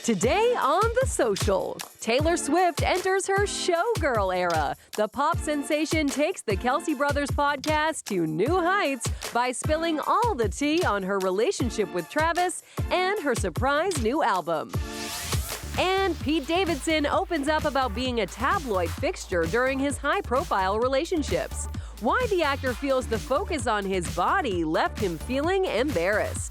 Today on The Social, Taylor Swift enters her showgirl era. The pop sensation takes the Kelce Brothers podcast to new heights by spilling all the tea on her relationship with Travis and her surprise new album. And Pete Davidson opens up about being a tabloid fixture during his high-profile relationships. Why the actor feels the focus on his body left him feeling embarrassed.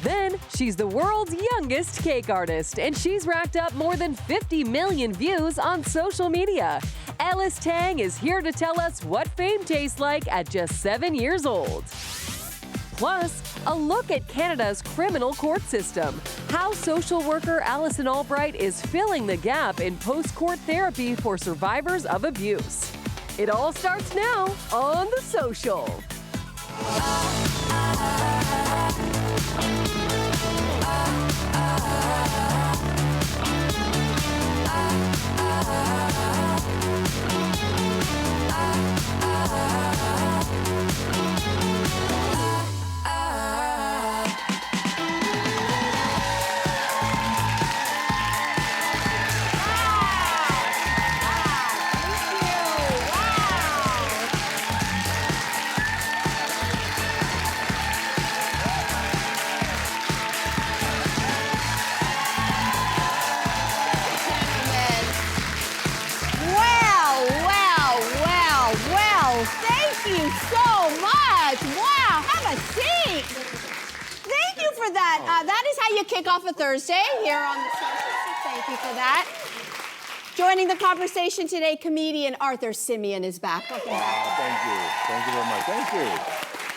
Then, she's the world's youngest cake artist, and she's racked up more than 50 million views on social media. Ellis Tang is here to tell us what fame tastes like at just 7 years old. Plus, a look at Canada's criminal court system, how social worker Alison Albright is filling the gap in post-court therapy for survivors of abuse. It all starts now on The Social. That is how you kick off a Thursday here on The Social. So thank you for that. Joining the conversation today, comedian Arthur Simeon is back. Welcome back. Thank you. Thank you very much. Thank you.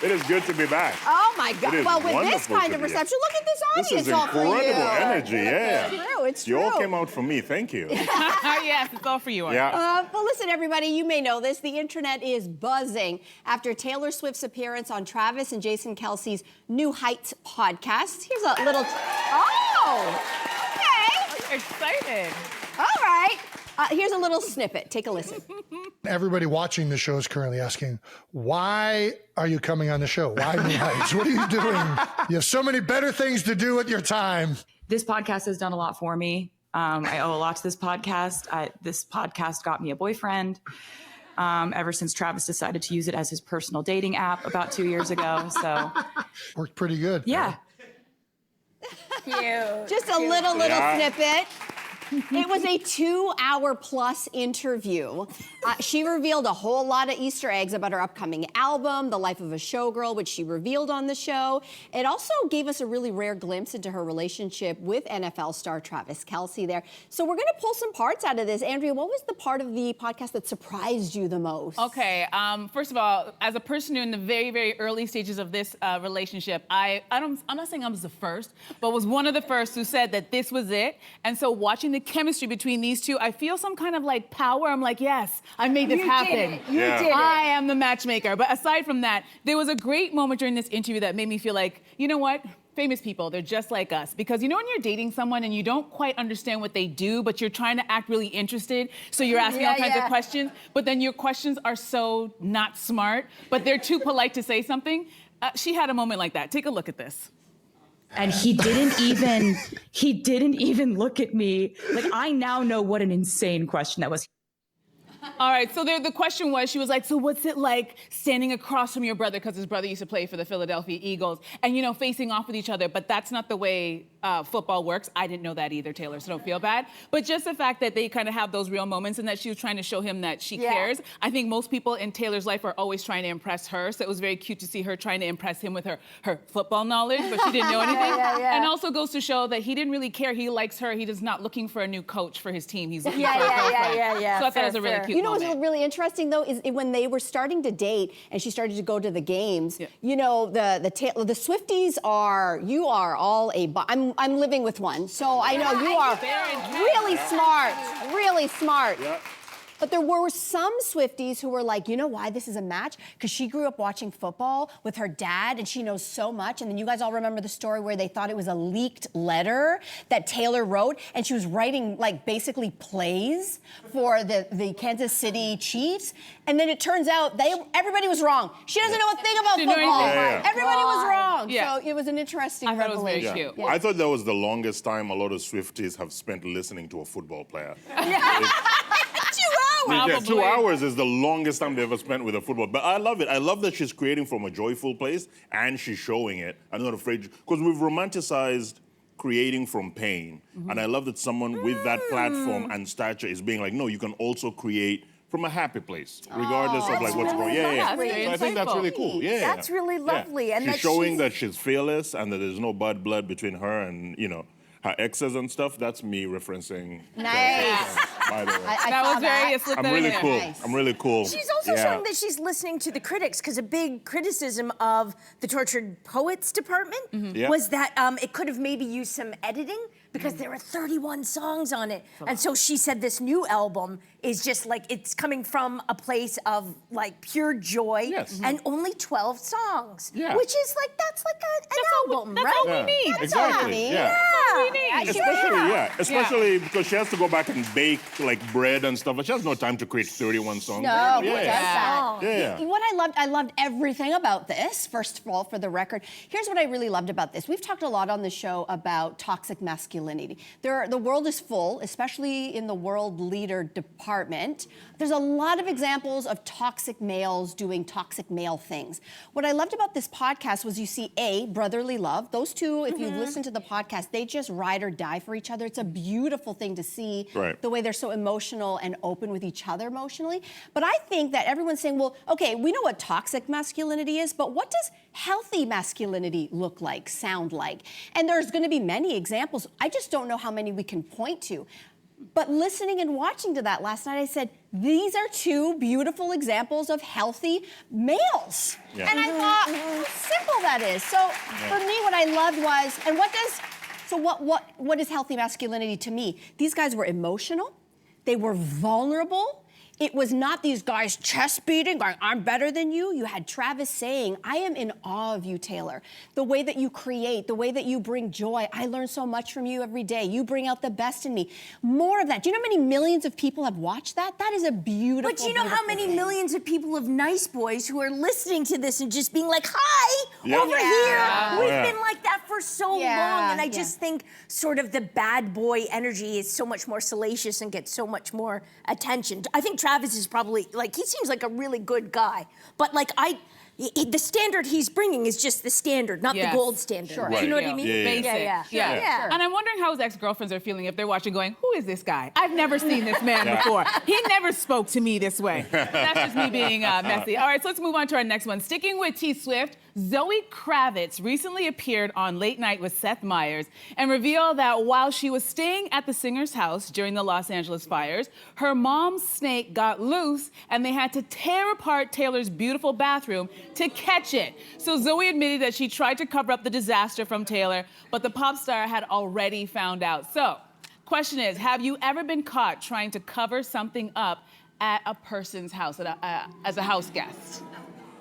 It is good to be back. Oh, my God. Well, with this kind of here. reception, look at this audience. This is all for you. incredible energy, yeah. It's true, it's true. You all came out for me, thank you. Yes, it's all for you, Arthur. Yeah. Well, listen, everybody, you may know this. The internet is buzzing after Taylor Swift's appearance on Travis and Jason Kelce's New Heights podcast. Here's a little... Oh, okay. Excited. All right. Here's a little snippet. Take a listen. Everybody watching the show is currently asking, why are you coming on the show? Why New Heights? What are you doing? You have so many better things to do with your time. This podcast has done a lot for me. I owe a lot to this podcast. This podcast got me a boyfriend ever since Travis decided to use it as his personal dating app about 2 years ago. So worked pretty good. Yeah. Cute. Just a little snippet. It was a 2-hour-plus interview. She revealed a whole lot of Easter eggs about her upcoming album, The Life of a Showgirl, which she revealed on the show. It also gave us a really rare glimpse into her relationship with NFL star Travis Kelce there. So we're going to pull some parts out of this. Andrea, what was the part of the podcast that surprised you the most? Okay, first of all, as a person who in the very, very early stages of this relationship, I'm not saying I was the first, but was one of the first who said that this was it. And so watching the chemistry between these two, I feel some kind of like power. I'm like, yes, I made this happen. You did it. I am the matchmaker. But aside from that, there was a great moment during this interview that made me feel like, you know what? Famous people, they're just like us. Because you know when you're dating someone and you don't quite understand what they do, but you're trying to act really interested, so you're asking all kinds of questions, but then your questions are so not smart, but they're too polite to say something. She had a moment like that. Take a look at this. And he didn't even look at me. Like, I now know what an insane question that was. All right, so the question was, she was like, so what's it like standing across from your brother, because his brother used to play for the Philadelphia Eagles, and, you know, facing off with each other, but that's not the way football works. I didn't know that either, Taylor, so don't feel bad. But just the fact that they kind of have those real moments and that she was trying to show him that she cares. I think most people in Taylor's life are always trying to impress her, so it was very cute to see her trying to impress him with her football knowledge, but she didn't know anything. And also goes to show that he didn't really care. He likes her. He is not looking for a new coach for his team. He's looking for a girlfriend. So I thought it was a really cute You know moment. what's really interesting, though, is when they were starting to date and she started to go to the games, you know, the Swifties are, you are all I'm living with one, so I know you are really smart, really smart. But there were some Swifties who were like, you know why this is a match? Because she grew up watching football with her dad and she knows so much. And then you guys all remember the story where they thought it was a leaked letter that Taylor wrote, and she was writing like basically plays for the Kansas City Chiefs. And then it turns out everybody was wrong. She doesn't know a thing about football. Everybody was wrong. So it was an interesting revelation. It was very cute. I thought that was the longest time a lot of Swifties have spent listening to a football player. 2 hours. Yeah, 2 hours is the longest time they ever spent with a football. But I love it. I love that she's creating from a joyful place and she's showing it. I'm not afraid, because we've romanticized creating from pain. And I love that someone with that platform and stature is being like, no, you can also create from a happy place, regardless of like what's going on. So I think that's really cool. That's really lovely. And she's showing that she's fearless and that there's no bad blood between her and, you know, her exes and stuff. That's me referencing. Nice. By the way. That was very. I'm really cool. Nice. I'm really cool. She's also showing that she's listening to the critics, because a big criticism of the Tortured Poets department was that it could have maybe used some editing, because there are 31 songs on it. And so she said this new album is just like, it's coming from a place of like pure joy and only 12 songs. Which is like, that's like an album, right? That's all we need. That's all we need. Especially because she has to go back and bake like bread and stuff, but she has no time to create 31 songs. No, who does that? What I loved everything about this, first of all, for the record. Here's what I really loved about this. We've talked a lot on the show about toxic masculinity. The world is full, especially in the world leader department. There's a lot of examples of toxic males doing toxic male things. What I loved about this podcast was you see, brotherly love. Those two, if you listen to the podcast, they just ride or die for each other. It's a beautiful thing to see, the way they're so emotional and open with each other emotionally. But I think that everyone's saying, well, okay, we know what toxic masculinity is, but what does healthy masculinity look like, sound like? And there's going to be many examples. I just don't know how many we can point to. But listening and watching to that last night, I said, these are two beautiful examples of healthy males. And I thought, how simple that is. So for me, what I loved was, and what is healthy masculinity to me? These guys were emotional. They were vulnerable. It was not these guys chest beating, going, I'm better than you. You had Travis saying, I am in awe of you, Taylor. The way that you create, the way that you bring joy. I learn so much from you every day. You bring out the best in me. More of that. Do you know how many millions of people have watched that? That is a beautiful, But you know how many millions of people of nice boys who are listening to this and just being like, hi, over here. We've been like that for so long. And I just think sort of the bad boy energy is so much more salacious and gets so much more attention. I think Travis is probably, like, he seems like a really good guy. But, like, the standard he's bringing is just the standard, not the gold standard. Sure. You know what I mean? Yeah. And I'm wondering how his ex-girlfriends are feeling if they're watching going, who is this guy? I've never seen this man before. He never spoke to me this way. That's just me being messy. All right, so let's move on to our next one. Sticking with T Swift, Zoe Kravitz recently appeared on Late Night with Seth Meyers and revealed that while she was staying at the singer's house during the Los Angeles fires, her mom's snake got loose and they had to tear apart Taylor's beautiful bathroom to catch it. So Zoe admitted that she tried to cover up the disaster from Taylor, but the pop star had already found out. So, question is, have you ever been caught trying to cover something up at a person's house, as a house guest?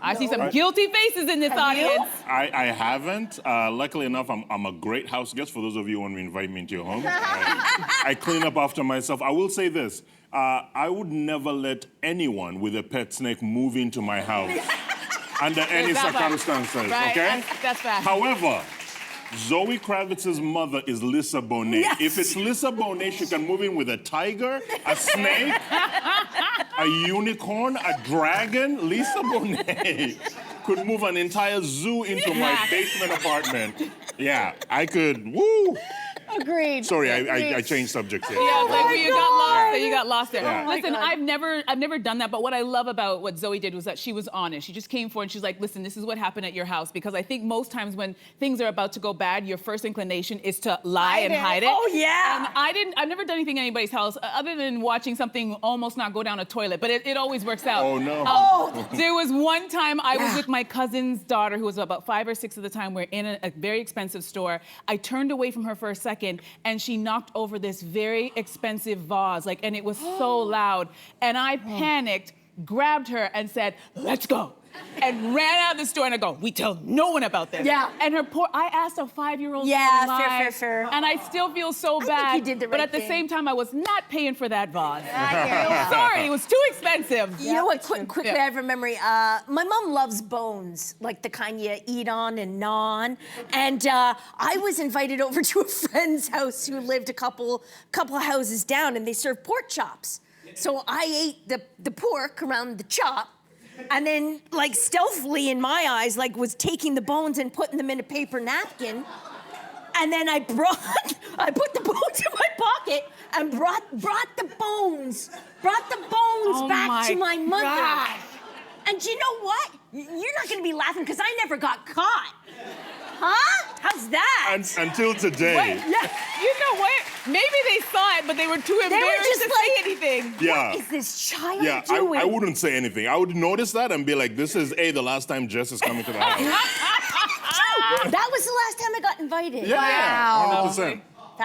I see some guilty faces in this audience. I haven't. Luckily enough, I'm a great house guest for those of you who want to invite me into your home. I clean up after myself. I will say this. I would never let anyone with a pet snake move into my house under any circumstances, okay? That's fact. However, Zoe Kravitz's mother is Lisa Bonet. If it's Lisa Bonet, she can move in with a tiger, a snake, a unicorn, a dragon. Lisa Bonet could move an entire zoo into my basement apartment. Yeah, I could, woo! Agreed. Sorry, I changed subjects here. Yeah, like you got lost there. You got lost there. Yeah. Listen, I've never done that, but what I love about what Zoe did was that she was honest. She just came forward and she's like, listen, this is what happened at your house, because I think most times when things are about to go bad, your first inclination is to lie and hide it. Oh, yeah. And I've never done anything in anybody's house other than watching something almost not go down a toilet, but it always works out. Oh, no. There was one time I was with my cousin's daughter, who was about 5 or 6 at the time. We're in a very expensive store. I turned away from her for a second, second, and she knocked over this very expensive vase, like, and it was so loud. And I panicked, grabbed her, and said, "Let's go." And ran out of the store, and I go, "We tell no one about this." Yeah. And I asked a 5-year-old. Yeah, fair. And I still feel so I bad. think you did the but right at the thing. same time, I was not paying for that vase. Yeah. Sorry, it was too expensive. You know what, quickly, I have a memory. My mom loves bones, like the kind you eat on and gnaw on. And I was invited over to a friend's house who lived a couple houses down, and they served pork chops. So I ate the pork around the chop, and then, like, stealthily in my eyes, like, was taking the bones and putting them in a paper napkin. And then I put the bones in my pocket and brought the bones back to my mother. gosh. And you know what? You're not gonna be laughing because I never got caught. Huh? How's that? Until today. Wait, you know what? Maybe they saw it, but they were too embarrassed just to like, say anything. Yeah. What is this child Yeah, doing? I wouldn't say anything. I would notice that and be like, this is the last time Jess is coming to the house. That was the last time I got invited. Yeah, 100%.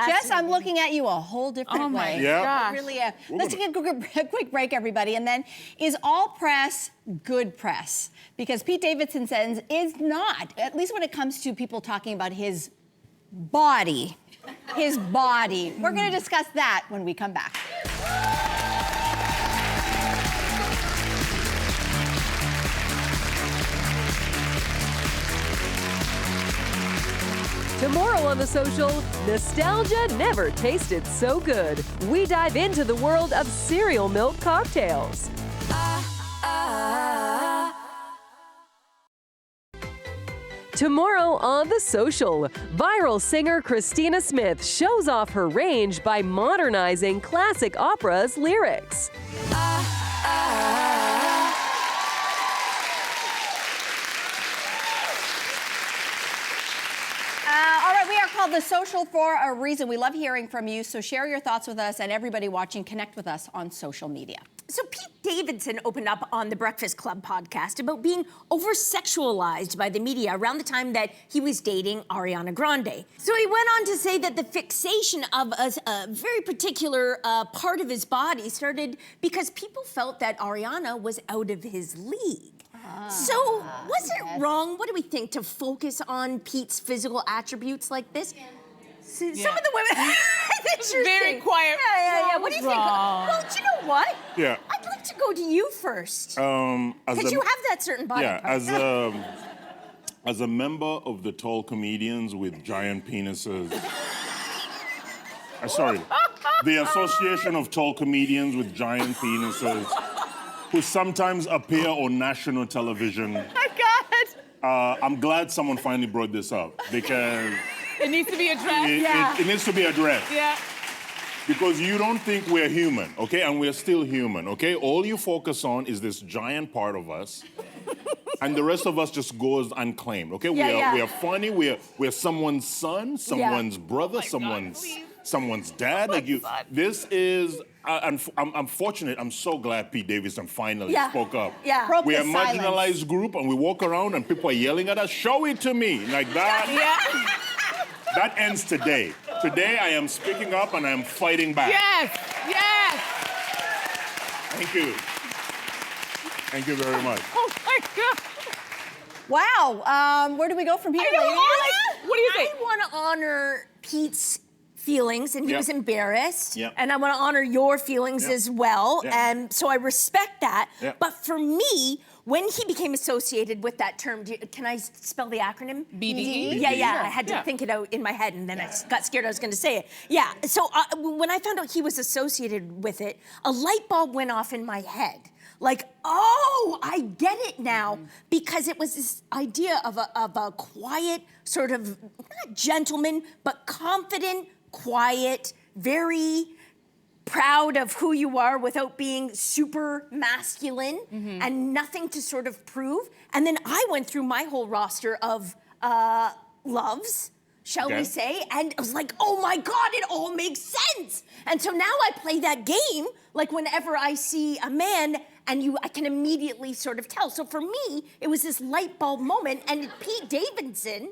Jess, I'm looking at you a whole different way. Yeah. gosh. Really, let's take a quick break, everybody, and then is all press good press? Because Pete Davidson says is not, at least when it comes to people talking about his body. His body. We're going to discuss that when we come back. Tomorrow on The Social, nostalgia never tasted so good. We dive into the world of cereal milk cocktails. Tomorrow on The Social, viral singer Christina Smith shows off her range by modernizing classic opera's lyrics. All right, we are called The Social for a reason. We love hearing from you, so share your thoughts with us, and everybody watching, connect with us on social media. So Pete Davidson opened up on the Breakfast Club podcast about being over-sexualized by the media around the time that he was dating Ariana Grande. So he went on to say that the fixation of a very particular part of his body started because people felt that Ariana was out of his league. So was it wrong, what do we think, to focus on Pete's physical attributes like this? Some of the women, Very quiet. Yeah. What do you think? Wrong. Well, do you know what? Yeah. I'd like to go to you first. As Because you have that certain body yeah, part. as a member of the tall comedians with giant penises. Sorry, the Association of Tall Comedians with Giant Penises, who sometimes appear on national television. Oh my God. I'm glad someone finally brought this up because It needs to be addressed. it needs to be addressed. Yeah. Because you don't think we're human, okay? And we're still human, okay? All you focus on is this giant part of us, and the rest of us just goes unclaimed, okay? We are funny. We're someone's son, someone's brother, someone's dad. Like you, this is. I'm fortunate. I'm so glad Pete Davidson finally spoke up. Yeah. Broke We're the a silence. marginalized group, and we walk around, and people are yelling at us. Show it to me, like that. Yeah. That ends today. Today, I am speaking up and I am fighting back. Yes. Yes. Thank you. Thank you very much. Oh my God. Wow, where do we go from here, ladies? What do you think? I want to honor Pete's feelings, and he was embarrassed. Yep. And I want to honor your feelings as well. Yep. And so I respect that. Yep. But for me, when he became associated with that term, can I spell the acronym? BDE? Yeah. Sure. I had to Yeah. think it out in my head, and then I got scared I was going to say it. Yeah. So when I found out he was associated with it, a light bulb went off in my head. Like, oh, I get it now, because it was this idea of a quiet, sort of, not gentleman, but confident, quiet, very proud of who you are without being super masculine and nothing to sort of prove. And then I went through my whole roster of loves, shall we say, and I was like, oh my God, it all makes sense. And so now I play that game, like whenever I see a man, and I can immediately sort of tell. So for me, it was this light bulb moment, and Pete Davidson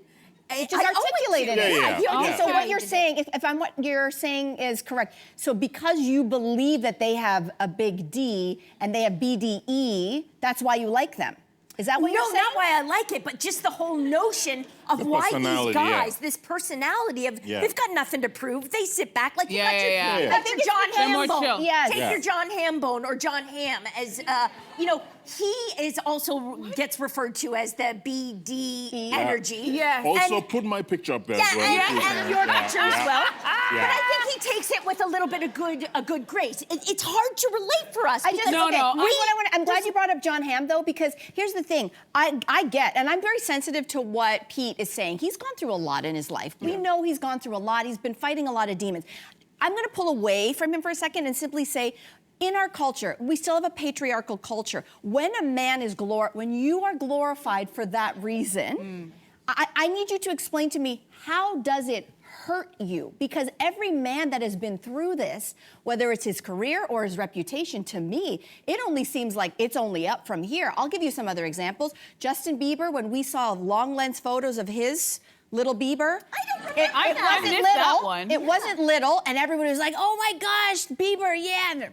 just articulated it. Yeah. So what you're saying, what you're saying is correct. So because you believe that they have a big D and they have BDE, that's why you like them. Is that what you're saying? No, not why I like it, but just the whole notion of why these guys, this personality of, they've got nothing to prove. They sit back like you got your John Hambone. Take your John Hambone or John Ham as, he is also gets referred to as the BD energy. Yeah. Also, put my picture up there as well. And your picture as well. But I think he takes it with a little bit of good grace. It's hard to relate for us. I'm glad you brought up John Hamm, though, because here's the thing. I get, and I'm very sensitive to what Pete is saying. He's gone through a lot in his life. We know he's gone through a lot. He's been fighting a lot of demons. I'm going to pull away from him for a second and simply say, in our culture, we still have a patriarchal culture. When a man is when you are glorified for that reason, I need you to explain to me, how does it hurt you? Because every man that has been through this, whether it's his career or his reputation, to me, it only seems like it's only up from here. I'll give you some other examples. Justin Bieber, when we saw long lens photos of his little Bieber. I missed that one. It wasn't little, and everybody was like, oh my gosh, Bieber, yeah.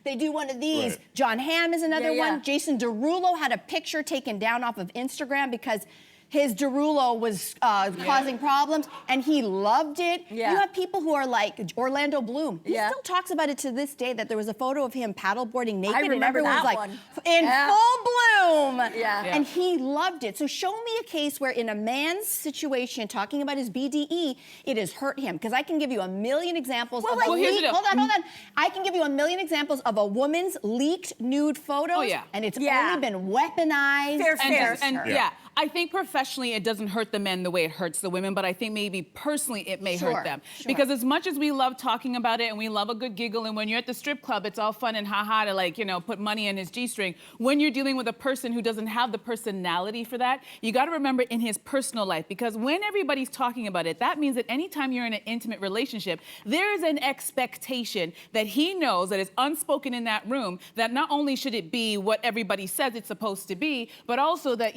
They do one of these. Right. John Hamm is another one. Jason Derulo had a picture taken down off of Instagram because his Derulo was causing problems, and he loved it. Yeah. You have people who are like Orlando Bloom. He still talks about it to this day, that there was a photo of him paddleboarding naked, and everyone's like, in full bloom. And he loved it. So show me a case where in a man's situation, talking about his BDE, it has hurt him. Because I can give you a million examples of hold on. I can give you a million examples of a woman's leaked nude photos, and it's only been weaponized. Fair. I think professionally it doesn't hurt the men the way it hurts the women, but I think maybe personally it may hurt them. Because as much as we love talking about it and we love a good giggle, and when you're at the strip club, it's all fun and ha-ha to put money in his G-string. When you're dealing with a person who doesn't have the personality for that, you got to remember in his personal life, because when everybody's talking about it, that means that anytime you're in an intimate relationship, there is an expectation that he knows that is unspoken in that room, that not only should it be what everybody says it's supposed to be, but also that,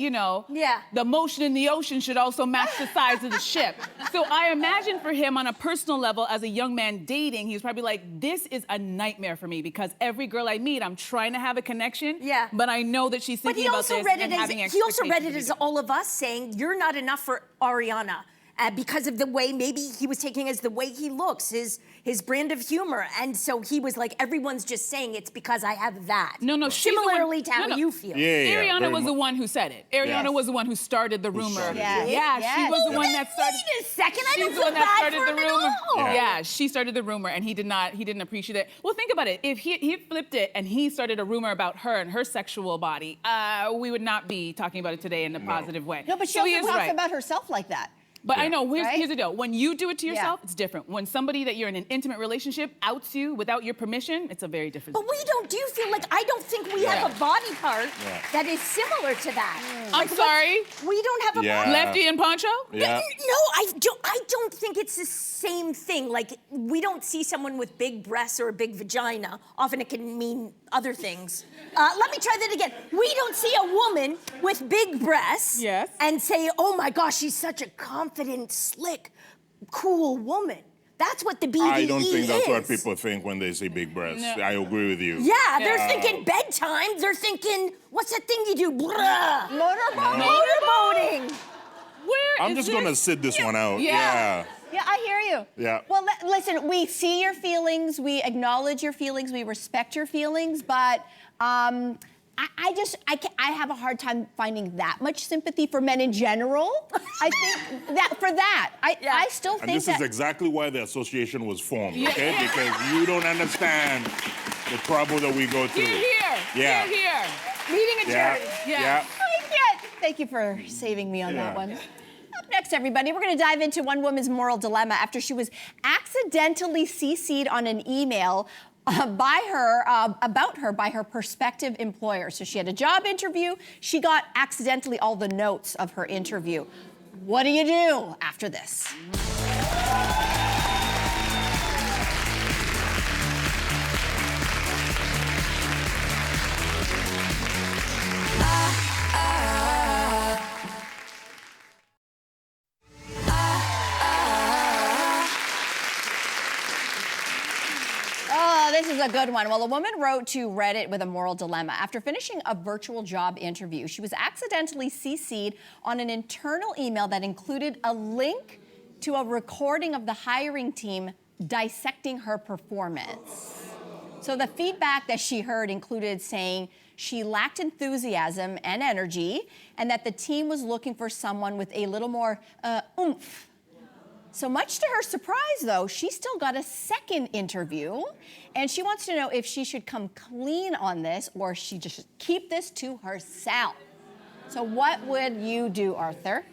the motion in the ocean should also match the size of the ship. So I imagine for him on a personal level, as a young man dating, he's probably like, this is a nightmare for me, because every girl I meet, I'm trying to have a connection, but I know that she's thinking about this and having expectations. He also read it as all of us saying, you're not enough for Ariana. Because of the way, maybe he was taking as the way he looks, his brand of humor. And so he was like, everyone's just saying it's because I have that. No, similarly to how you feel. Ariana was the one who said it. Ariana was the one who started the rumor. She was the one that started. Wait a second, I don't feel bad for him at all. Yeah, she started the rumor, and he didn't appreciate it. Well, think about it. If he flipped it and he started a rumor about her and her sexual body, we would not be talking about it today in a positive way. No, but she also talks about herself like that. But I know, here's the deal. When you do it to yourself, it's different. When somebody that you're in an intimate relationship outs you without your permission, it's a very different But do you feel like, I don't think we have a body part that is similar to that. I'm sorry? We don't have a body. Lefty and Poncho? No, I don't think it's the same thing. Like, we don't see someone with big breasts or a big vagina. Often it can mean other things. Let me try that again. We don't see a woman with big breasts and say, oh my gosh, she's such a confident, slick, cool woman. That's what the BDE is. I don't think that's what people think when they say big breasts. No. I agree with you. Yeah, they're thinking bedtime. They're thinking, what's that thing you do? Motorboating. I'm just going to sit this one out. Yeah, I hear you. Yeah. Well, listen, we see your feelings, we acknowledge your feelings, we respect your feelings, but I have a hard time finding that much sympathy for men in general. I think I still think that. And this is exactly why the association was formed, okay? Because you don't understand the trouble that we go through. Here. Meeting a charity. Thank you for saving me on that one. Up next, everybody, we're going to dive into one woman's moral dilemma after she was accidentally CC'd on an email about her by her prospective employer. So she had a job interview. She got accidentally all the notes of her interview. What do you do after this? this is a good one. Well, a woman wrote to Reddit with a moral dilemma. After finishing a virtual job interview, she was accidentally CC'd on an internal email that included a link to a recording of the hiring team dissecting her performance. So the feedback that she heard included saying she lacked enthusiasm and energy, and that the team was looking for someone with a little more oomph. So much to her surprise, though, she still got a second interview, and she wants to know if she should come clean on this or she just should keep this to herself. So what would you do, Arthur?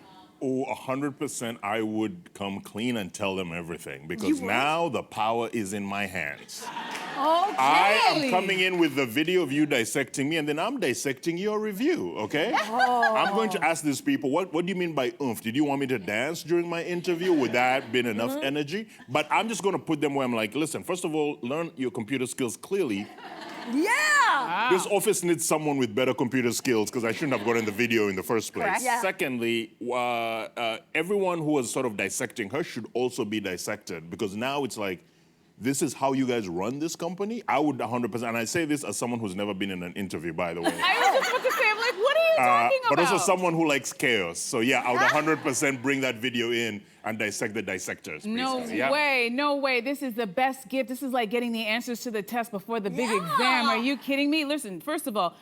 Oh, 100% I would come clean and tell them everything, because now the power is in my hands. Okay. I am coming in with the video of you dissecting me, and then I'm dissecting your review, okay? I'm going to ask these people, what do you mean by oomph? Did you want me to dance during my interview? Would that have been enough energy? But I'm just going to put them where I'm like, listen, first of all, learn your computer skills clearly. Yeah! This office needs someone with better computer skills, because I shouldn't have gotten the video in the first place. Correct. Yeah. Secondly, everyone who was sort of dissecting her should also be dissected, because now it's like, this is how you guys run this company? I would 100%, and I say this as someone who's never been in an interview, by the way. I was just about to say, I'm like, what are you talking about? But also someone who likes chaos. So yeah, I would 100% bring that video in and dissect the dissectors. No way, no way. This is the best gift. This is like getting the answers to the test before the big exam. Are you kidding me? Listen, first of all,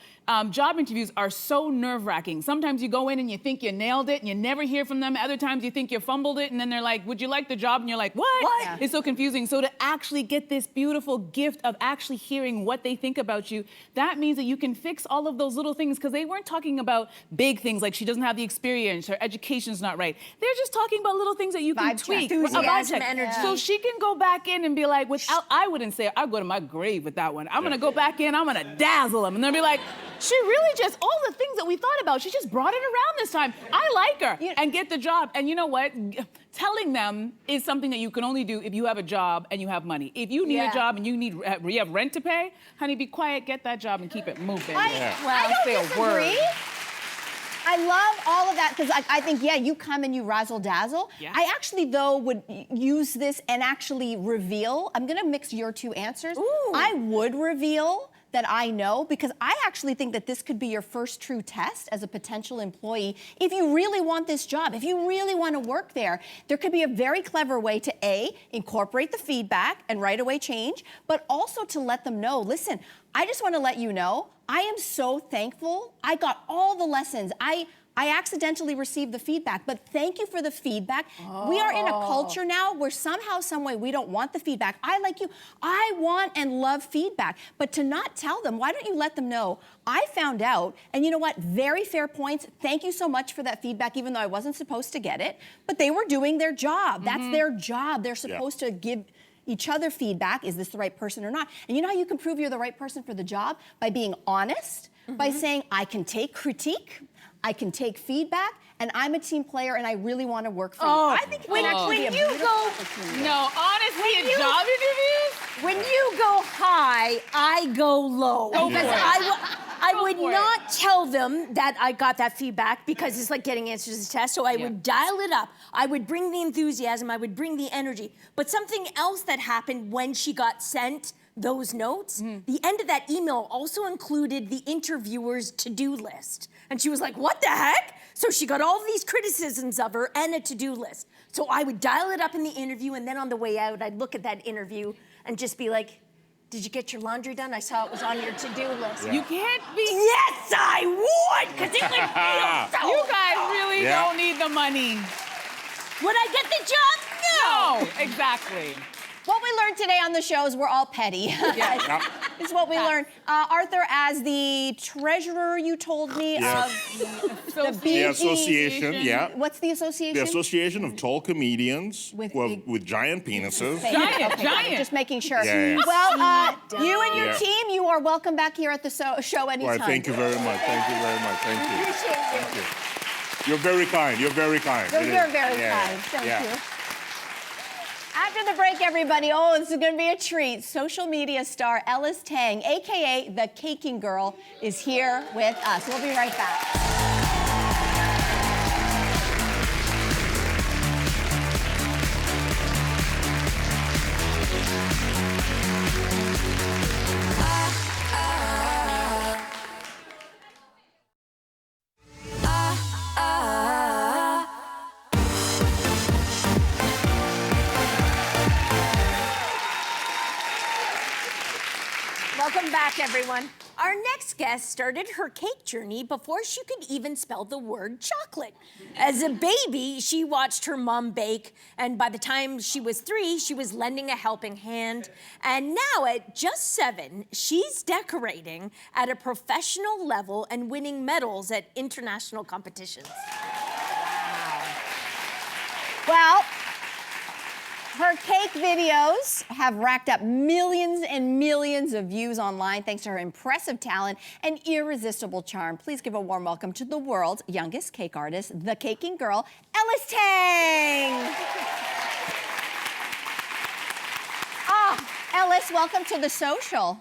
job interviews are so nerve-wracking. Sometimes you go in and you think you nailed it and you never hear from them. Other times you think you fumbled it and then they're like, would you like the job? And you're like, what? Yeah. It's so confusing. So to actually get this beautiful gift of actually hearing what they think about you, that means that you can fix all of those little things, because they weren't talking about big things like she doesn't have the experience, her education's not right. They're just talking about little things that you can tweak. Enthusiasm, energy. So she can go back in and be like, I wouldn't say, I'll go to my grave with that one. I'm gonna go back in, I'm gonna dazzle them. And they'll be like, she really just, all the things that we thought about, she just brought it around this time. I like her. And get the job. And you know what? Telling them is something that you can only do if you have a job and you have money. If you need a job and you have rent to pay, honey, be quiet, get that job and keep it moving. I don't disagree. I love all of that, because I think, you come and you razzle-dazzle. Yeah. I actually, though, would use this and actually reveal. I'm going to mix your two answers. Ooh. I would reveal that I know, because I actually think that this could be your first true test as a potential employee. If you really want this job, if you really want to work there, there could be a very clever way to A, incorporate the feedback and right away change, but also to let them know, listen, I just want to let you know, I am so thankful. I got all the lessons. I accidentally received the feedback, but thank you for the feedback. We are in a culture now where somehow, some way, we don't want the feedback. I, like you, I want and love feedback, but to not tell them, why don't you let them know, I found out, and you know what, very fair points. Thank you so much for that feedback, even though I wasn't supposed to get it, but they were doing their job. That's their job. They're supposed to give each other feedback. Is this the right person or not? And you know how you can prove you're the right person for the job? By being honest, by saying, I can take critique, I can take feedback, and I'm a team player, and I really want to work for you. I think it can actually be a beautiful opportunity. No, honestly, in job interviews? When you go high, I go low. Because I would not tell them that I got that feedback, because it's like getting answers to the test. So I would dial it up. I would bring the enthusiasm. I would bring the energy. But something else that happened when she got sent those notes, the end of that email also included the interviewer's to-do list. And she was like, what the heck? So she got all of these criticisms of her and a to-do list. So I would dial it up in the interview, and then on the way out, I'd look at that interview and just be like, did you get your laundry done? I saw it was on your to-do list. You can't be. Yes, I would, because it would feel so You guys really don't need the money. Would I get the job? No. No, exactly. What we learned today on the show is we're all petty. It's what we learned. Arthur, as the treasurer, you told me, of the BG. The association, What's the association? The Association of Tall Comedians with giant penises. Giant. Just making sure. Yeah. Well, you and your team, you are welcome back here at the show anytime. Well, thank you very much. Thank you very much. Thank you. Appreciate it. Thank you. You're very kind. You're very kind. You're very kind. Thank you. After the break, everybody, this is going to be a treat. Social media star Ellis Tang, a.k.a. the Caking Girl, is here with us. We'll be right back. Welcome back, everyone. Our next guest started her cake journey before she could even spell the word chocolate. As a baby, she watched her mom bake, and by the time she was 3, she was lending a helping hand. And now, at just 7, she's decorating at a professional level and winning medals at international competitions. Well, her cake videos have racked up millions and millions of views online thanks to her impressive talent and irresistible charm. Please give a warm welcome to the world's youngest cake artist, the caking girl, Ellis Tang. Ellis, welcome to The Social.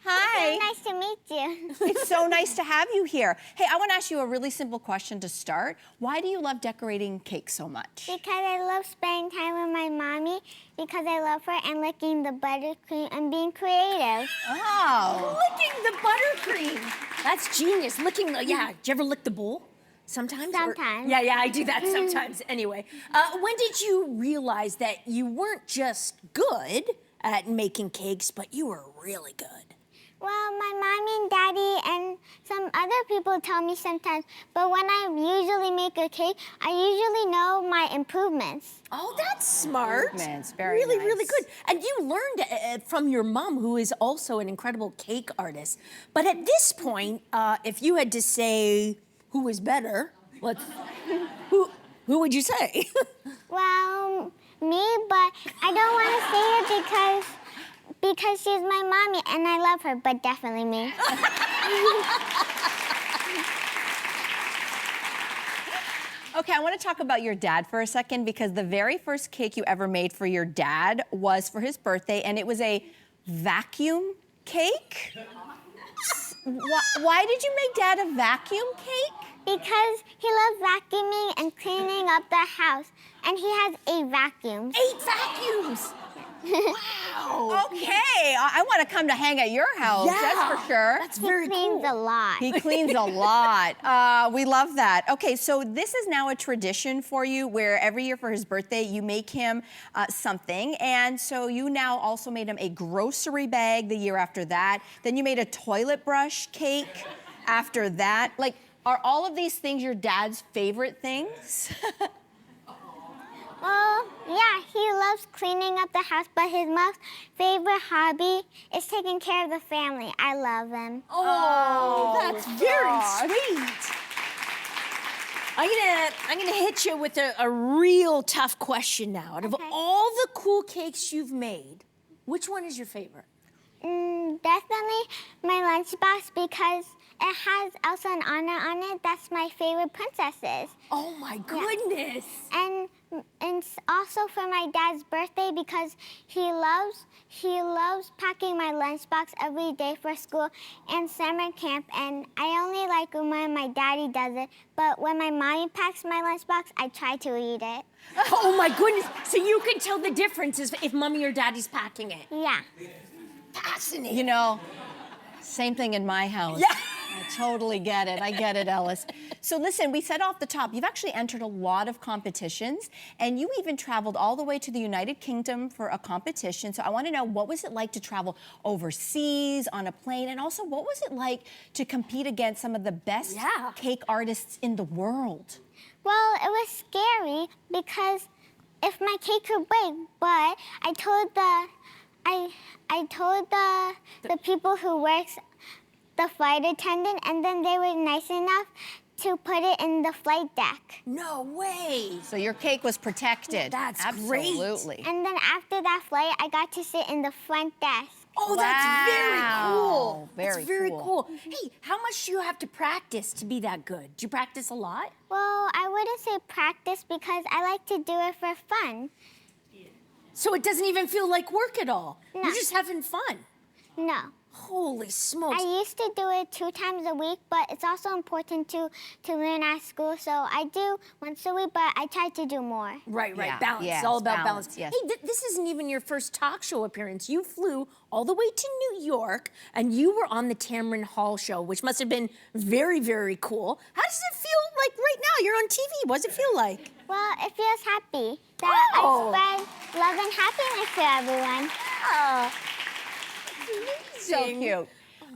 Hi. It's so nice to meet you. It's so nice to have you here. Hey, I want to ask you a really simple question to start. Why do you love decorating cake so much? Because I love spending time with my mommy, because I love her, and licking the buttercream and being creative. Oh. Licking the buttercream. That's genius. Licking the, yeah. Do you ever lick the bowl? Sometimes? Sometimes. Yeah, I do that sometimes. Anyway, when did you realize that you weren't just good at making cakes, but you were really good? Well, my mommy and daddy and some other people tell me sometimes, but when I usually make a cake, I usually know my improvements. Oh, that's smart. Improvements, very really, nice. really good. And you learned from your mom, who is also an incredible cake artist. But at this point, if you had to say who is better, who would you say? Well, me, but I don't want to say it because she's my mommy and I love her, but definitely me. Okay, I want to talk about your dad for a second because the very first cake you ever made for your dad was for his birthday, and it was a vacuum cake. Why did you make Dad a vacuum cake? Because he loves vacuuming and cleaning up the house, and he has 8 vacuums. 8 vacuums! Wow. Okay, I want to come to hang at your house, that's for sure. That's very cool. He cleans a lot. He cleans a lot. We love that. Okay, so this is now a tradition for you where every year for his birthday, you make him something. And so you now also made him a grocery bag the year after that. Then you made a toilet brush cake after that. Like, are all of these things your dad's favorite things? Well, yeah, he loves cleaning up the house, but his most favorite hobby is taking care of the family. I love him. Oh, that's very sweet. I'm gonna hit you with a real tough question now. Out of all the cool cakes you've made, which one is your favorite? Definitely my lunchbox because it has Elsa and Anna on it. That's my favorite princesses. Oh my goodness. And it's also for my dad's birthday because he loves packing my lunchbox every day for school and summer camp. And I only like it when my daddy does it. But when my mommy packs my lunchbox, I try to eat it. Oh my goodness. So you can tell the difference if mommy or daddy's packing it. Yeah. Fascinating. You know, same thing in my house. Yeah. I totally get it. I get it, Ellis. So listen, we said off the top, you've actually entered a lot of competitions, and you even traveled all the way to the United Kingdom for a competition. So I want to know, what was it like to travel overseas on a plane, and also what was it like to compete against some of the best cake artists in the world? Well, it was scary because if my cake could break, but I told the people who works, the flight attendant, and then they were nice enough to put it in the flight deck. No way. So your cake was protected. That's Absolutely. great. Absolutely. And then after that flight, I got to sit in the front desk. Oh, that's very cool. Very That's very cool. cool. Hey, how much do you have to practice to be that good? Do you practice a lot? Well, I wouldn't say practice because I like to do it for fun. So it doesn't even feel like work at all. No. You're just having fun. No. Holy smokes. I used to do it 2 times a week, but it's also important to learn at school. So I do once a week, but I try to do more. Right, Yeah, balance. yeah, It's all it's about balance, balance. yes. Hey, this isn't even your first talk show appearance. You flew all the way to New York, and you were on the Tamron Hall show, which must have been very, very cool. How does it feel like right now? You're on TV. What does it feel like? Well, it feels happy that I spread love and happiness to everyone. Oh. So cute.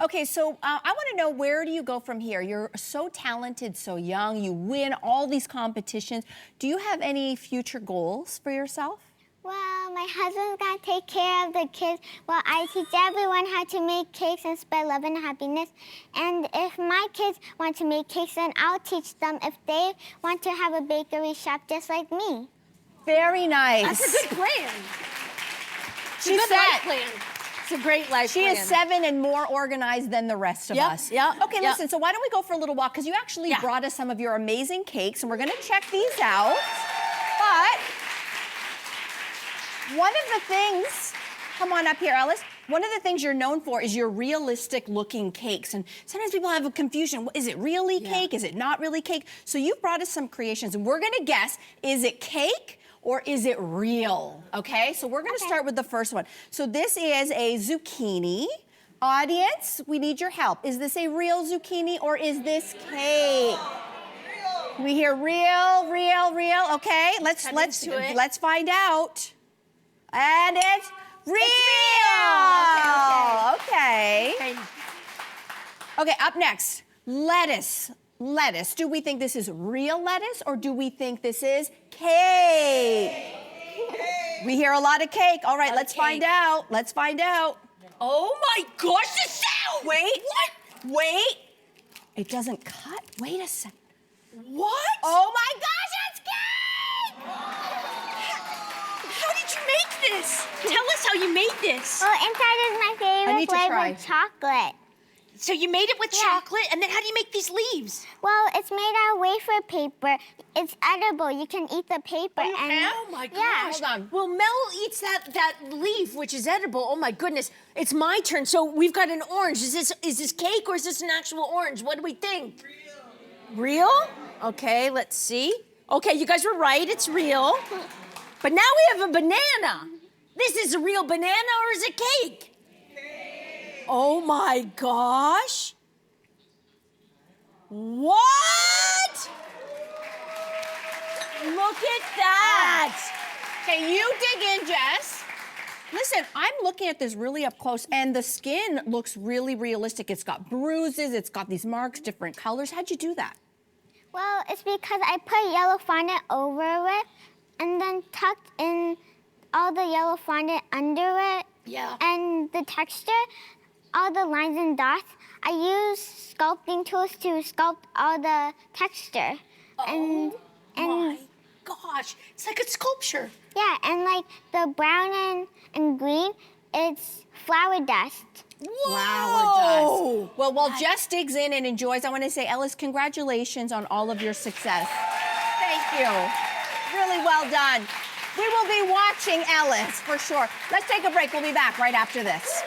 Okay, so I want to know, where do you go from here? You're so talented, so young. You win all these competitions. Do you have any future goals for yourself? Well, my husband's gonna take care of the kids while I teach everyone how to make cakes and spread love and happiness. And if my kids want to make cakes, then I'll teach them if they want to have a bakery shop just like me. Very nice. That's a good plan. She's Good life plan. It's a great life She plan. is 7 and more organized than the rest of us. Yep, Okay, yep. listen, so why don't we go for a little walk? Because you actually brought us some of your amazing cakes, and we're going to check these out. But one of the things, come on up here, Ellis. One of the things you're known for is your realistic looking cakes. And sometimes people have a confusion. Is it really cake? Is it not really cake? So you've brought us some creations, and we're going to guess, is it cake or is it real? Okay, so we're going to start with the first one. So this is a zucchini. Audience, we need your help. Is this a real zucchini or is this cake? We hear real, real, real. Okay, let's find out. And it's real. Okay. Okay, up next, lettuce. Lettuce. Do we think this is real lettuce or do we think this is cake? We hear a lot of cake. All right, let's find out. Let's find out. Oh my gosh, the sound! Wait. What? Wait. It doesn't cut. Wait a second. What? Oh my gosh, it's cake! How did you make this? Tell us how you made this. Well, inside is my need favorite to try. flavor, chocolate. So you made it with chocolate, and then how do you make these leaves? Well, it's made out of wafer paper. It's edible. You can eat the paper. Oh my gosh. Yeah. Hold on. Well, Mel eats that leaf, which is edible. Oh my goodness. It's my turn. So we've got an orange. Is this cake or is this an actual orange? What do we think? Real. Real? Okay, let's see. Okay, you guys were right. It's real. But now we have a banana. This is a real banana or is it cake? Oh my gosh. What? Look at that. Okay, you dig in, Jess. Listen, I'm looking at this really up close, and the skin looks really realistic. It's got bruises, it's got these marks, different colors. How'd you do that? Well, it's because I put yellow fondant over it and then tucked in all the yellow fondant under it. Yeah. And the texture, all the lines and dots, I use sculpting tools to sculpt all the texture. Oh my gosh, it's like a sculpture. Yeah, and like the brown and green, it's flour dust. Flower dust. Well, while Jess digs in and enjoys, I want to say, Ellis, congratulations on all of your success. Thank you. Really well done. We will be watching Ellis for sure. Let's take a break. We'll be back right after this.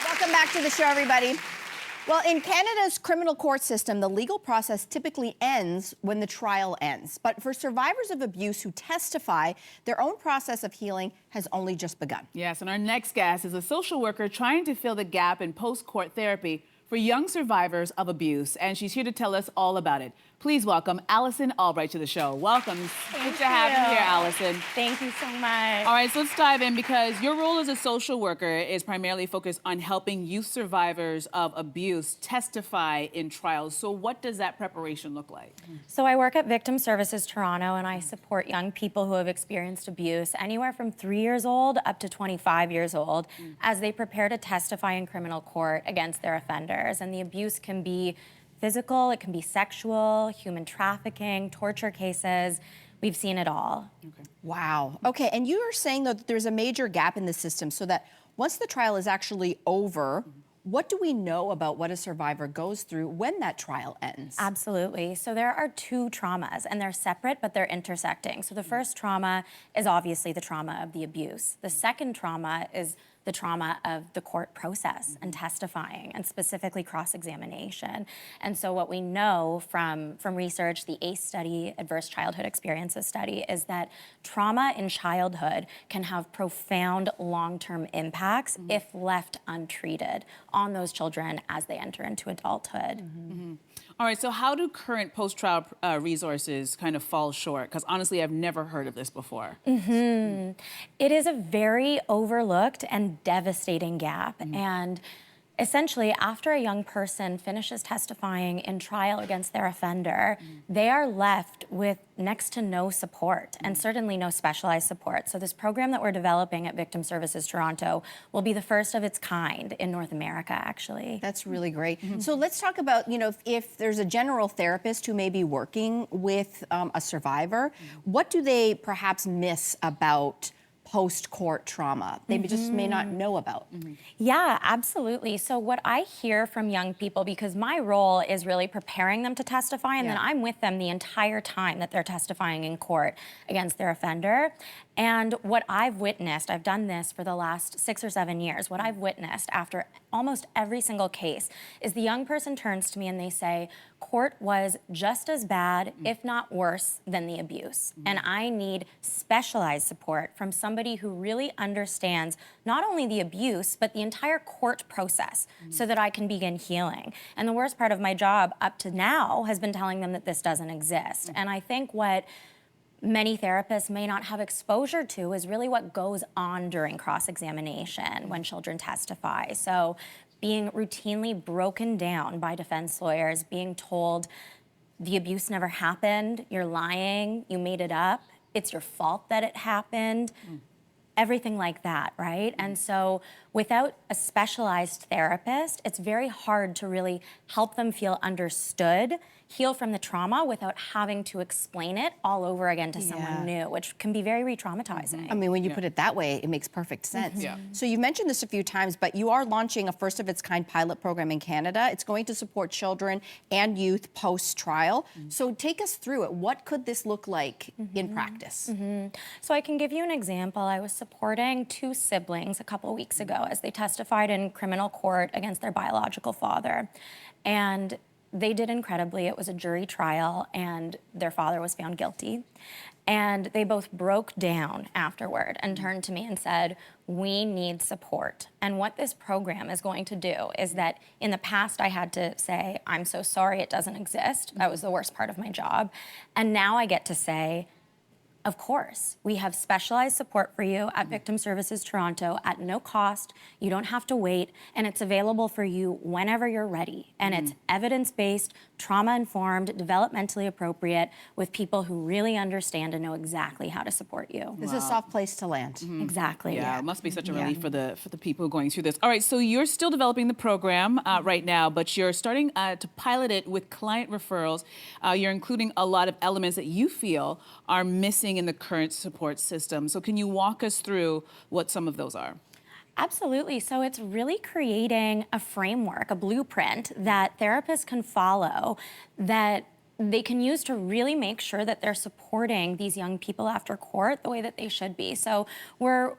Welcome back to the show, everybody. Well, in Canada's criminal court system, the legal process typically ends when the trial ends. But for survivors of abuse who testify, their own process of healing has only just begun. Yes, and our next guest is a social worker trying to fill the gap in post-court therapy for young survivors of abuse, and she's here to tell us all about it. Please welcome Allison Albright to the show. Welcome. Good to have you here, Allison. Thank you so much. All right, so let's dive in because your role as a social worker is primarily focused on helping youth survivors of abuse testify in trials. So what does that preparation look like? So I work at Victim Services Toronto, and I support young people who have experienced abuse anywhere from 3 years old up to 25 years old as they prepare to testify in criminal court against their offenders. And the abuse can be physical, it can be sexual, human trafficking, torture cases. We've seen it all. Okay. Wow. Okay, and you are saying, though, that there's a major gap in the system so that once the trial is actually over, what do we know about what a survivor goes through when that trial ends? Absolutely. So there are two traumas, and they're separate, but they're intersecting. So the first trauma is obviously the trauma of the abuse. The second trauma is the trauma of the court process and testifying, and specifically cross-examination. And so what we know from research, the ACE study, Adverse Childhood Experiences study, is that trauma in childhood can have profound long-term impacts if left untreated on those children as they enter into adulthood. All right, so how do current post-trial resources kind of fall short? Because honestly, I've never heard of this before. It is a very overlooked and devastating gap. And essentially, after a young person finishes testifying in trial against their offender, they are left with next to no support, and certainly no specialized support. So this program that we're developing at Victim Services Toronto will be the first of its kind in North America, actually. That's really great. So let's talk about, you know, if there's a general therapist who may be working with a survivor, what do they perhaps miss about post-court trauma they just may not know about? Yeah, absolutely. So what I hear from young people, because my role is really preparing them to testify, and then I'm with them the entire time that they're testifying in court against their offender. And what I've witnessed, I've done this for the last 6 or 7 years, what I've witnessed after almost every single case is the young person turns to me and they say, court was just as bad, if not worse, than the abuse. And I need specialized support from somebody who really understands not only the abuse, but the entire court process so that I can begin healing. And the worst part of my job up to now has been telling them that this doesn't exist. And I think what many therapists may not have exposure to is really what goes on during cross-examination when children testify. So being routinely broken down by defense lawyers, being told the abuse never happened, you're lying, you made it up, it's your fault that it happened, everything like that, right? And so without a specialized therapist, it's very hard to really help them feel understood, heal from the trauma without having to explain it all over again to someone new, which can be very re-traumatizing. I mean, when you put it that way, it makes perfect sense. So you've mentioned this a few times, but you are launching a first-of-its-kind pilot program in Canada. It's going to support children and youth post-trial. So take us through it. What could this look like in practice? So I can give you an example. I was supporting 2 siblings a couple weeks ago as they testified in criminal court against their biological father. And they did incredibly. It was a jury trial, and their father was found guilty. And they both broke down afterward and turned to me and said, we need support. And what this program is going to do is that in the past I had to say, I'm so sorry it doesn't exist. That was the worst part of my job. And now I get to say, of course, we have specialized support for you at Victim Services Toronto at no cost. You don't have to wait, and it's available for you whenever you're ready. And it's evidence-based, trauma-informed, developmentally appropriate, with people who really understand and know exactly how to support you. This is a soft place to land. Exactly. Yeah, it must be such a relief for the people going through this. All right, so you're still developing the program right now, but you're starting to pilot it with client referrals. You're including a lot of elements that you feel are missing in the current support system. So can you walk us through what some of those are? Absolutely. So it's really creating a framework, a blueprint that therapists can follow, that they can use to really make sure that they're supporting these young people after court the way that they should be. So we're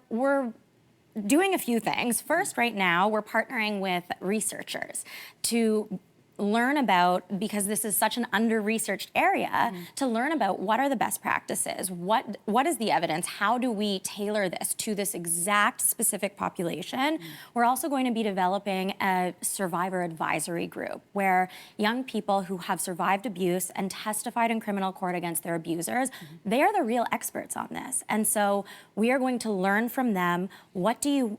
doing a few things. First, right now, we're partnering with researchers to learn about, because this is such an under-researched area, to learn about what are the best practices, what is the evidence, how do we tailor this to this exact specific population. We're also going to be developing a survivor advisory group where young people who have survived abuse and testified in criminal court against their abusers, they are the real experts on this. And so we are going to learn from them, what do you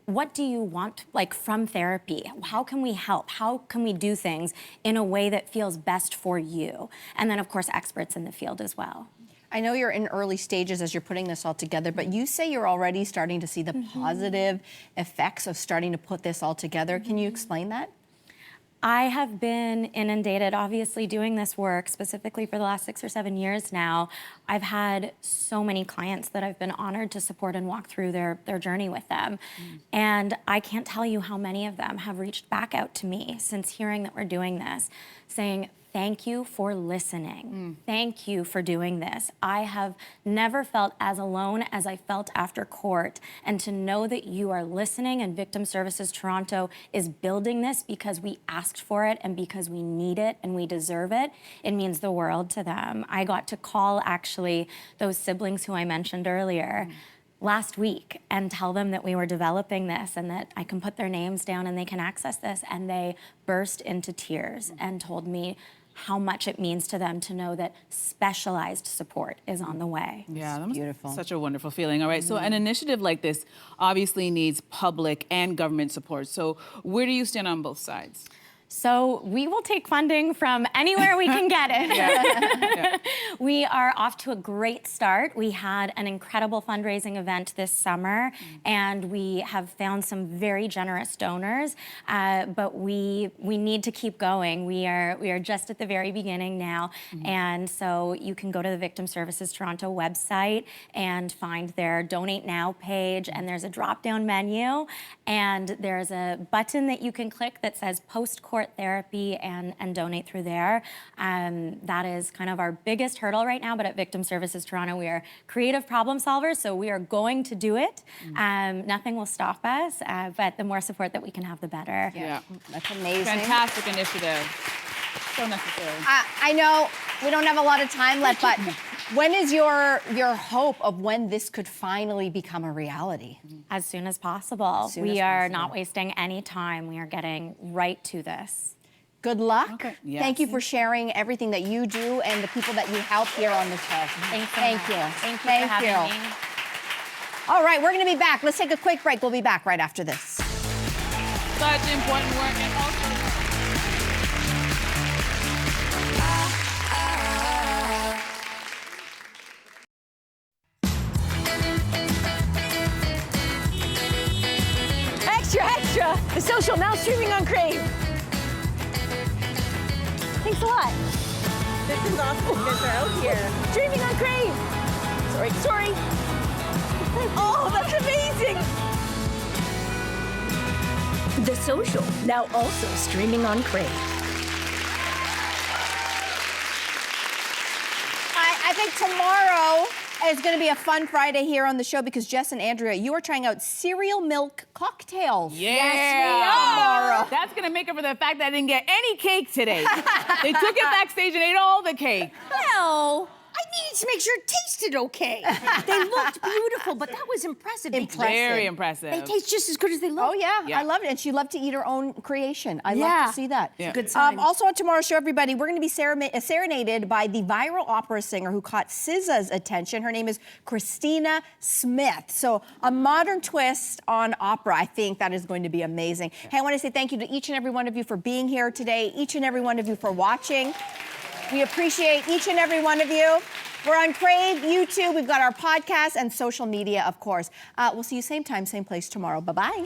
want, like, from therapy? How can we help? How can we do things in a way that feels best for you? And then, of course, experts in the field as well. I know you're in early stages as you're putting this all together, but you say you're already starting to see the positive effects of starting to put this all together. Can you explain that? I have been inundated, obviously, doing this work, specifically for the last 6 or 7 years now. I've had so many clients that I've been honored to support and walk through their journey with them. And I can't tell you how many of them have reached back out to me since hearing that we're doing this, saying, thank you for listening. Thank you for doing this. I have never felt as alone as I felt after court. And to know that you are listening and Victim Services Toronto is building this because we asked for it and because we need it and we deserve it, it means the world to them. I got to call, actually, those siblings who I mentioned earlier last week and tell them that we were developing this and that I can put their names down and they can access this. And they burst into tears and told me how much it means to them to know that specialized support is on the way. Yeah, that was beautiful. Such a wonderful feeling. All right, so an initiative like this obviously needs public and government support. So where do you stand on both sides? So we will take funding from anywhere we can get it. We are off to a great start. We had an incredible fundraising event this summer, and we have found some very generous donors, but we need to keep going. We are just at the very beginning now, and so you can go to the Victim Services Toronto website and find their Donate Now page, and there's a drop-down menu, and there's a button that you can click that says Post-Court Therapy and donate through there. That is kind of our biggest hurdle right now, but at Victim Services Toronto, we are creative problem solvers, so we are going to do it. Nothing will stop us, but the more support that we can have, the better. Yeah. That's amazing. Fantastic initiative. So necessary. I know we don't have a lot of time left, but when is your hope of when this could finally become a reality? As soon as possible. We are not wasting any time. We are getting right to this. Good luck. Okay. Yes. Thank you for sharing everything that you do and the people that you help here on the show. Thank you. Thank you. Thank you for having me. All right, we're going to be back. Let's take a quick break. We'll be back right after this. Such important work, and also Extra! The Social now streaming on Crave. Thanks a lot. This is awesome. You guys are out here. Streaming on Crave. Sorry. Oh, that's amazing. The Social now also streaming on Crave. I think tomorrow is going to be a fun Friday here on the show because Jess and Andrea, you are trying out cereal milk cocktails. yeah. Yes, we are. Tomorrow. That's gonna make up for the fact that I didn't get any cake today. They took it backstage and ate all the cake. Well, I needed to make sure it tasted okay. They looked beautiful, but that was impressive. Very impressive. They taste just as good as they look. Oh, yeah. I loved it. And she loved to eat her own creation. I love Yeah. to see that. Yeah. Good sign. Also on tomorrow's show, everybody, we're going to be serenaded by the viral opera singer who caught SZA's attention. Her name is Christina Smith. So a modern twist on opera. I think that is going to be amazing. Hey, I want to say thank you to each and every one of you for being here today, each and every one of you for watching. We appreciate each and every one of you. We're on Crave, YouTube. We've got our podcast and social media, of course. We'll see you same time, same place tomorrow. Bye-bye.